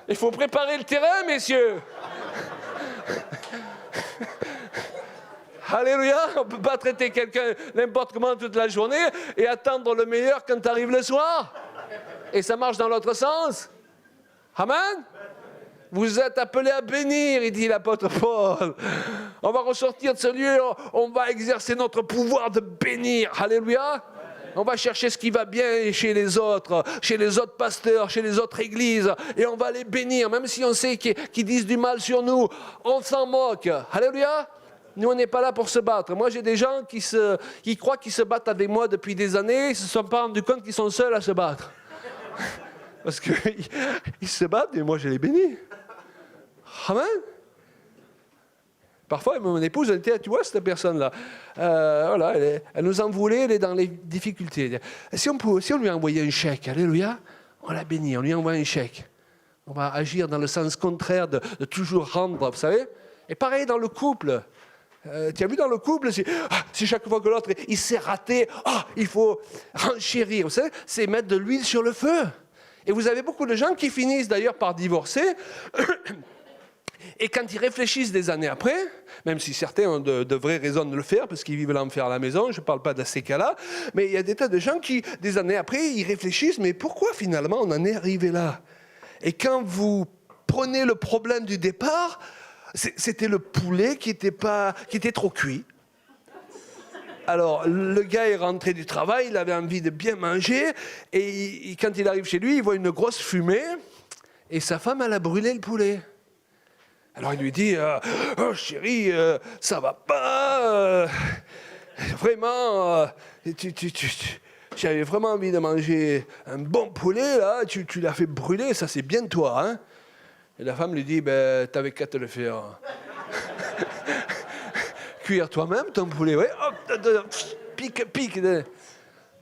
Il faut préparer le terrain, messieurs. Alléluia, on ne peut pas traiter quelqu'un n'importe comment toute la journée et attendre le meilleur quand tu arrives le soir. Et ça marche dans l'autre sens. Amen. Vous êtes appelés à bénir, il dit l'apôtre Paul. On va ressortir de ce lieu, on va exercer notre pouvoir de bénir. Alléluia. On va chercher ce qui va bien chez les autres pasteurs, chez les autres églises, et on va les bénir, même si on sait qu'ils disent du mal sur nous. On s'en moque. Alléluia. Nous, on n'est pas là pour se battre. Moi, j'ai des gens qui croient qu'ils se battent avec moi depuis des années, ils ne se sont pas rendus compte qu'ils sont seuls à se battre. Parce qu'ils se battent et moi, je les bénis. Amen. Parfois, mon épouse, elle dit, tu vois, cette personne-là, voilà, elle nous en voulait, elle est dans les difficultés. Si on lui a envoyé un chèque, alléluia, on l'a béni, on lui envoie un chèque. On va agir dans le sens contraire de toujours rendre, vous savez. Et pareil dans le couple. Tu as vu dans le couple, si chaque fois que l'autre il s'est raté, il faut renchérir. Vous savez, c'est mettre de l'huile sur le feu. Et vous avez beaucoup de gens qui finissent d'ailleurs par divorcer. Et quand ils réfléchissent des années après, même si certains ont de vraies raisons de le faire, parce qu'ils vivent l'enfer à la maison, je ne parle pas de ces cas-là, mais il y a des tas de gens qui, des années après, ils réfléchissent, mais pourquoi finalement on en est arrivé là? Et quand vous prenez le problème du départ, c'était le poulet qui était trop cuit. Alors, le gars est rentré du travail, il avait envie de bien manger, et quand il arrive chez lui, il voit une grosse fumée, et sa femme, elle a brûlé le poulet. Alors il lui dit, oh chérie, ça va pas, vraiment, j'avais vraiment envie de manger un bon poulet, là, tu l'as fait brûler, ça c'est bien toi, hein. Et la femme lui dit, ben, t'avais qu'à te le faire. Cuire toi-même ton poulet, ouais, hop, pique.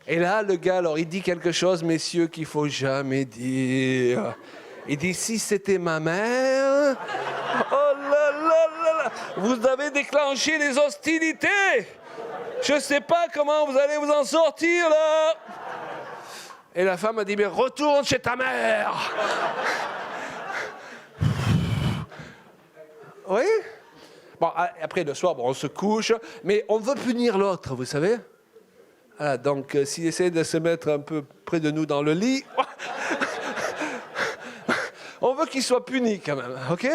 Et là, le gars, alors, il dit quelque chose, messieurs, qu'il ne faut jamais dire. Il dit, si c'était ma mère, oh là là, vous avez déclenché les hostilités. Je ne sais pas comment vous allez vous en sortir, là. Et la femme a dit, mais retourne chez ta mère. Oui. Bon, après, le soir, on se couche, mais on veut punir l'autre, vous savez. Voilà, donc, s'il essaie de se mettre un peu près de nous dans le lit, on veut qu'il soit puni quand même, ok?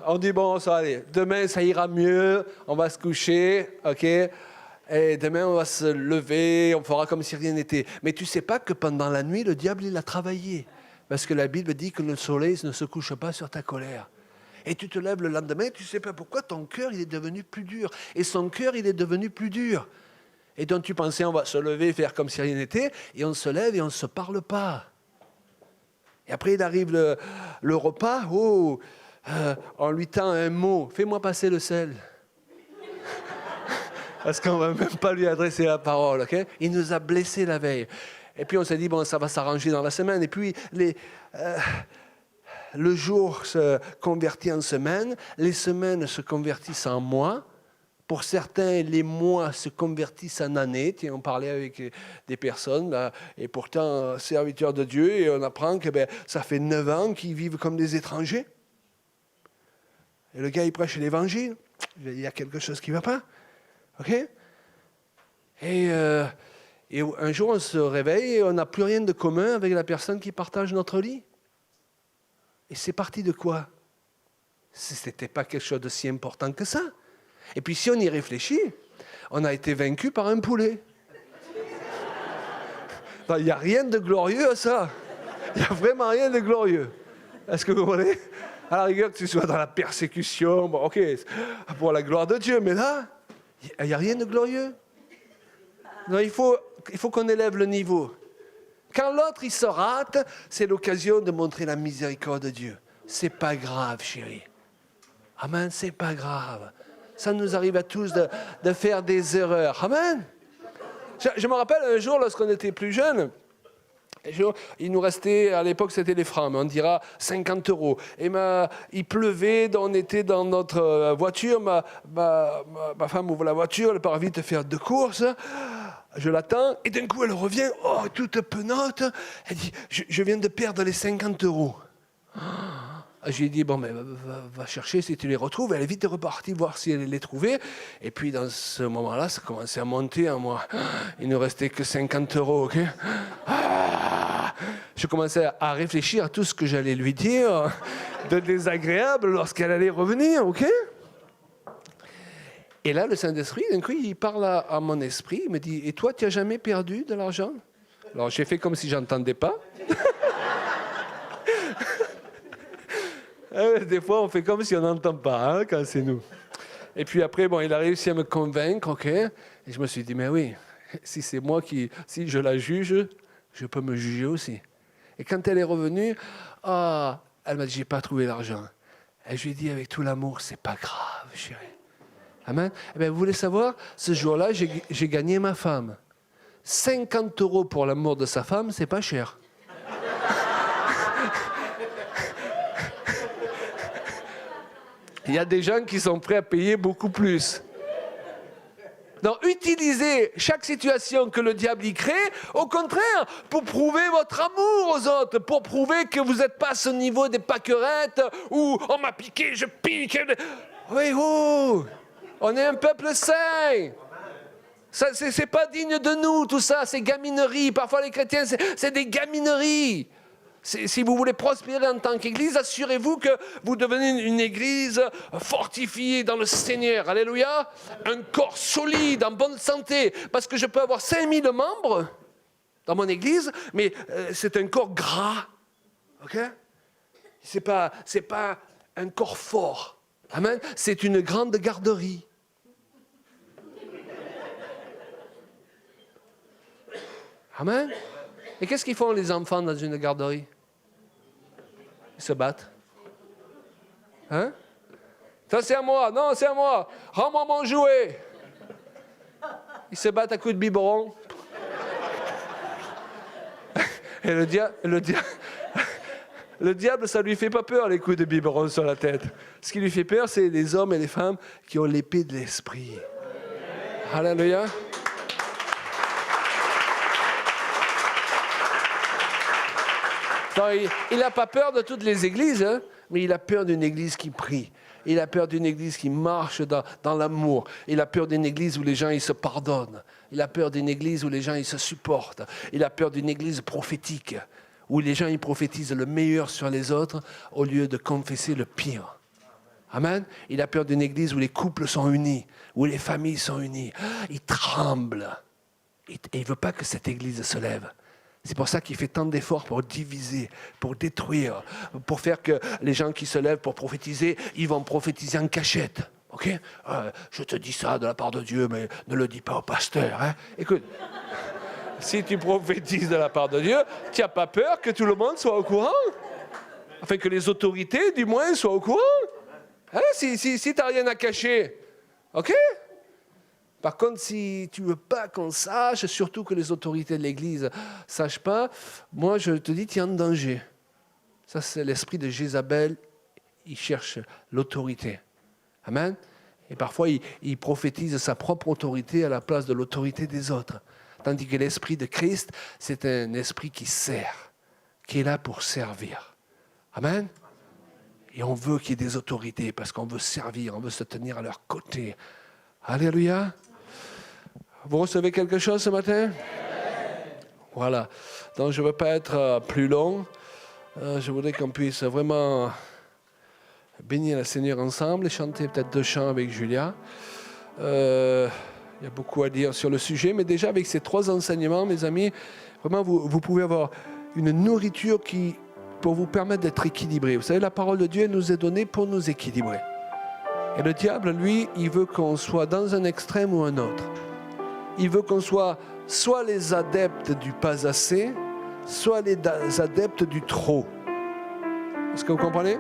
On dit, bon, ça va aller. Demain, ça ira mieux, on va se coucher, ok? Et demain, on va se lever, on fera comme si rien n'était. Mais tu ne sais pas que pendant la nuit, le diable, il a travaillé. Parce que la Bible dit que le soleil ne se couche pas sur ta colère. Et tu te lèves le lendemain, tu ne sais pas pourquoi, ton cœur, il est devenu plus dur. Et son cœur, il est devenu plus dur. Et donc tu pensais, on va se lever, faire comme si rien n'était, et on se lève et on ne se parle pas. Et après, il arrive le repas, on lui tend un mot, fais-moi passer le sel. Parce qu'on ne va même pas lui adresser la parole, ok? Il nous a blessés la veille. Et puis on s'est dit, bon, ça va s'arranger dans la semaine. Et puis, le jour se convertit en semaine, les semaines se convertissent en mois. Pour certains, les mois se convertissent en années. Tiens, on parlait avec des personnes, là, et pourtant, serviteurs de Dieu, et on apprend que ça fait 9 ans qu'ils vivent comme des étrangers. Et le gars, il prêche l'évangile. Il y a quelque chose qui ne va pas. OK? Et un jour, on se réveille et on n'a plus rien de commun avec la personne qui partage notre lit. Et c'est parti de quoi? Ce n'était pas quelque chose de si important que ça. Et puis si on y réfléchit, on a été vaincu par un poulet. Il n'y a rien de glorieux à ça. Il n'y a vraiment rien de glorieux. Est-ce que vous comprenez? À la rigueur, que tu sois dans la persécution, bon, ok, pour la gloire de Dieu, mais là, il n'y a rien de glorieux. Non, il faut qu'on élève le niveau. Quand l'autre, il se rate, c'est l'occasion de montrer la miséricorde de Dieu. C'est pas grave, chérie. Amen, c'est pas grave. Ça nous arrive à tous de faire des erreurs. Amen. Je me rappelle un jour, lorsqu'on était plus jeunes, il nous restait, à l'époque c'était les francs, mais on dira 50 €. Et il pleuvait, on était dans notre voiture, ma femme ouvre la voiture, elle part vite faire 2 courses, je l'attends, et d'un coup elle revient, toute penote, elle dit, je viens de perdre les 50 €. Je lui ai dit, bon, mais va chercher si tu les retrouves. Elle est vite repartie voir si elle les trouvait. Et puis, dans ce moment-là, ça commençait à monter en moi. Il ne restait que 50 €, ok? Je commençais à réfléchir à tout ce que j'allais lui dire de désagréable lorsqu'elle allait revenir, ok? Et là, le Saint-Esprit, d'un coup, il parle à mon esprit. Il me dit, et toi, tu n'as jamais perdu de l'argent? Alors, j'ai fait comme si je n'entendais pas. Des fois, on fait comme si on n'entend pas, quand c'est nous. Et puis après, il a réussi à me convaincre, ok? Et je me suis dit, mais oui, si c'est moi si je la juge, je peux me juger aussi. Et quand elle est revenue, elle m'a dit, j'ai pas trouvé l'argent. Et je lui ai dit avec tout l'amour, c'est pas grave, chérie. Amen. Eh bien, vous voulez savoir, ce jour-là, j'ai gagné ma femme. 50 € pour l'amour de sa femme, c'est pas cher. Il y a des gens qui sont prêts à payer beaucoup plus. Donc, utilisez chaque situation que le diable y crée, au contraire, pour prouver votre amour aux autres, pour prouver que vous n'êtes pas à ce niveau des pâquerettes où on m'a piqué, je pique. Oui, on est un peuple saint. Ça, c'est pas digne de nous, tout ça, c'est gaminerie. Parfois, les chrétiens, c'est des gamineries. Si vous voulez prospérer en tant qu'Église, assurez-vous que vous devenez une Église fortifiée dans le Seigneur. Alléluia. Un corps solide, en bonne santé. Parce que je peux avoir 5000 membres dans mon Église, mais c'est un corps gras. OK? C'est pas un corps fort. Amen. C'est une grande garderie. Amen. Et qu'est-ce qu'ils font les enfants dans une garderie? Ils se battent. Hein? Ça c'est à moi, non c'est à moi. Rends-moi mon jouet. Ils se battent à coups de biberon. Et le diable, ça lui fait pas peur les coups de biberon sur la tête. Ce qui lui fait peur, c'est les hommes et les femmes qui ont l'épée de l'esprit. Alléluia. Il n'a pas peur de toutes les églises, hein, mais il a peur d'une église qui prie. Il a peur d'une église qui marche dans l'amour. Il a peur d'une église où les gens ils se pardonnent. Il a peur d'une église où les gens ils se supportent. Il a peur d'une église prophétique, où les gens ils prophétisent le meilleur sur les autres au lieu de confesser le pire. Amen. Il a peur d'une église où les couples sont unis, où les familles sont unies. Il tremble. Et il ne veut pas que cette église se lève. C'est pour ça qu'il fait tant d'efforts pour diviser, pour détruire, pour faire que les gens qui se lèvent pour prophétiser, ils vont prophétiser en cachette. Ok? Je te dis ça de la part de Dieu, mais ne le dis pas au pasteur. Hein? Écoute, si tu prophétises de la part de Dieu, tu n'as pas peur que tout le monde soit au courant? Enfin, que les autorités, du moins, soient au courant. Hein? Si tu n'as rien à cacher. Ok? Par contre, si tu ne veux pas qu'on sache, surtout que les autorités de l'Église ne sachent pas, moi je te dis, tu es en danger. Ça, c'est l'esprit de Jézabel. Il cherche l'autorité. Amen. Et parfois, il prophétise sa propre autorité à la place de l'autorité des autres. Tandis que l'esprit de Christ, c'est un esprit qui sert, qui est là pour servir. Amen. Et on veut qu'il y ait des autorités parce qu'on veut servir, on veut se tenir à leur côté. Alléluia. Vous recevez quelque chose ce matin? Voilà. Donc je ne veux pas être plus long. Je voudrais qu'on puisse vraiment bénir le Seigneur ensemble et chanter peut-être 2 chants avec Julia. Il y a beaucoup à dire sur le sujet, mais déjà avec ces 3 enseignements, mes amis, Vraiment, vous pouvez avoir une nourriture qui, pour vous permettre d'être équilibré. Vous savez, la parole de Dieu nous est donnée pour nous équilibrer. Et le diable, lui, il veut qu'on soit dans un extrême ou un autre. Il veut qu'on soit les adeptes du pas assez, soit les adeptes du trop. Est-ce que vous comprenez?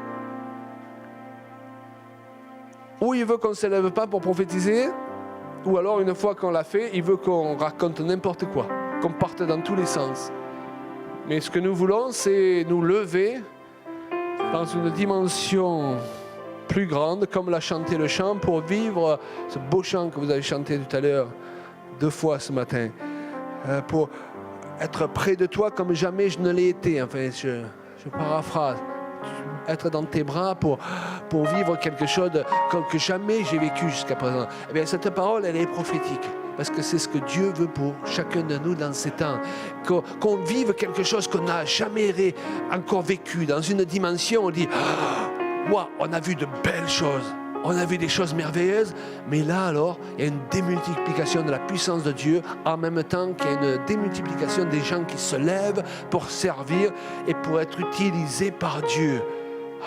Ou il veut qu'on ne s'élève pas pour prophétiser, ou alors une fois qu'on l'a fait, il veut qu'on raconte n'importe quoi, qu'on parte dans tous les sens. Mais ce que nous voulons, c'est nous lever dans une dimension plus grande, comme l'a chanté le chant, pour vivre ce beau chant que vous avez chanté tout à l'heure, 2 fois ce matin, pour être près de toi comme jamais je ne l'ai été. Enfin, je paraphrase. Être dans tes bras pour vivre quelque chose que jamais j'ai vécu jusqu'à présent. Eh bien, cette parole, elle est prophétique. Parce que c'est ce que Dieu veut pour chacun de nous dans ces temps. Qu'on vive quelque chose qu'on n'a jamais encore vécu. Dans une dimension, on dit, on a vu de belles choses. On a vu des choses merveilleuses. Mais là, alors, il y a une démultiplication de la puissance de Dieu, en même temps qu'il y a une démultiplication des gens qui se lèvent pour servir et pour être utilisés par Dieu.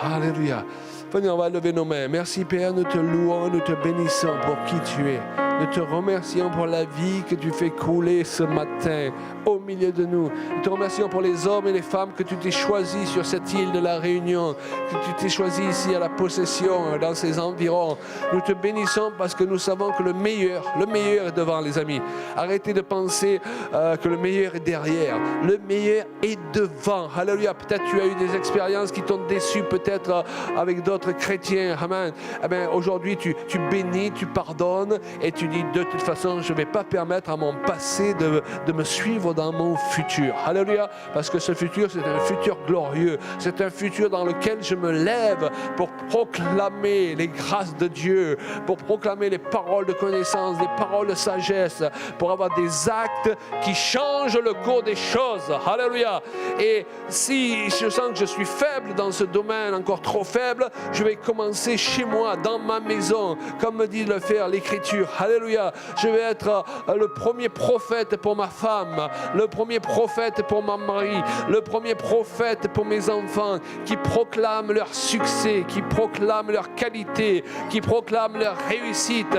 Alléluia. Venez, on va lever nos mains. Merci Père, nous te louons, nous te bénissons pour qui tu es. Nous te remercions pour la vie que tu fais couler ce matin au milieu de nous. Nous te remercions pour les hommes et les femmes que tu t'es choisis sur cette île de la Réunion, que tu t'es choisi ici à la Possession, dans ces environs. Nous te bénissons parce que nous savons que le meilleur est devant, les amis. Arrêtez de penser que le meilleur est derrière. Le meilleur est devant. Alléluia. Peut-être tu as eu des expériences qui t'ont déçu, peut-être avec d'autres chrétiens. Amen. Eh bien, aujourd'hui, tu bénis, tu pardonnes et tu dis, de toute façon, je ne vais pas permettre à mon passé de me suivre dans mon futur. Alléluia. Parce que ce futur, c'est un futur glorieux. C'est un futur dans lequel je me lève pour proclamer les grâces de Dieu, pour proclamer les paroles de connaissance, les paroles de sagesse, pour avoir des actes qui changent le cours des choses. Alléluia. Et si je sens que je suis faible dans ce domaine, encore trop faible, je vais commencer chez moi, dans ma maison, comme me dit de le faire l'Écriture. Alléluia. Je vais être le premier prophète pour ma femme, le premier prophète pour mon mari, le premier prophète pour mes enfants, qui proclament leur succès, qui proclament leur qualité, qui proclament leur réussite.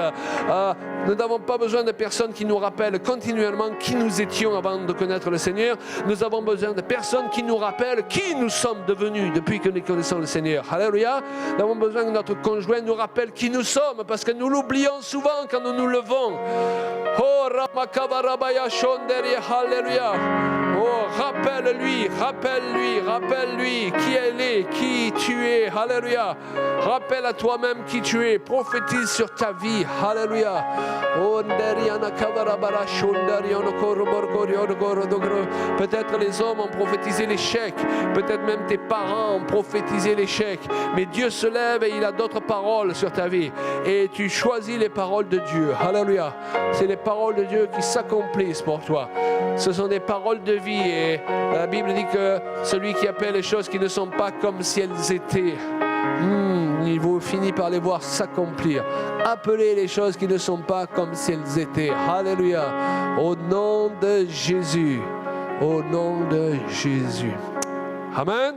Nous n'avons pas besoin de personnes qui nous rappellent continuellement qui nous étions avant de connaître le Seigneur. Nous avons besoin de personnes qui nous rappellent qui nous sommes devenus depuis que nous connaissons le Seigneur. Alléluia. Nous avons besoin que notre conjoint nous rappelle qui nous sommes, parce que nous l'oublions souvent quand nous nous levons. Oh, Ramakavarabaya Shonderi, Alléluia. Oh, rappelle-lui qui elle est, qui tu es. Alléluia. Rappelle à toi-même qui tu es. Prophétise sur ta vie. Alléluia. Peut-être les hommes ont prophétisé l'échec. Peut-être même tes parents ont prophétisé l'échec. Mais Dieu se lève et il a d'autres paroles sur ta vie. Et tu choisis les paroles de Dieu. Alléluia. C'est les paroles de Dieu qui s'accomplissent pour toi. Ce sont des paroles de vie. Et la Bible dit que celui qui appelle les choses qui ne sont pas comme si elles étaient, il vous finit par les voir s'accomplir. Appelez les choses qui ne sont pas comme si elles étaient. Alléluia. Au nom de Jésus. Au nom de Jésus. Amen.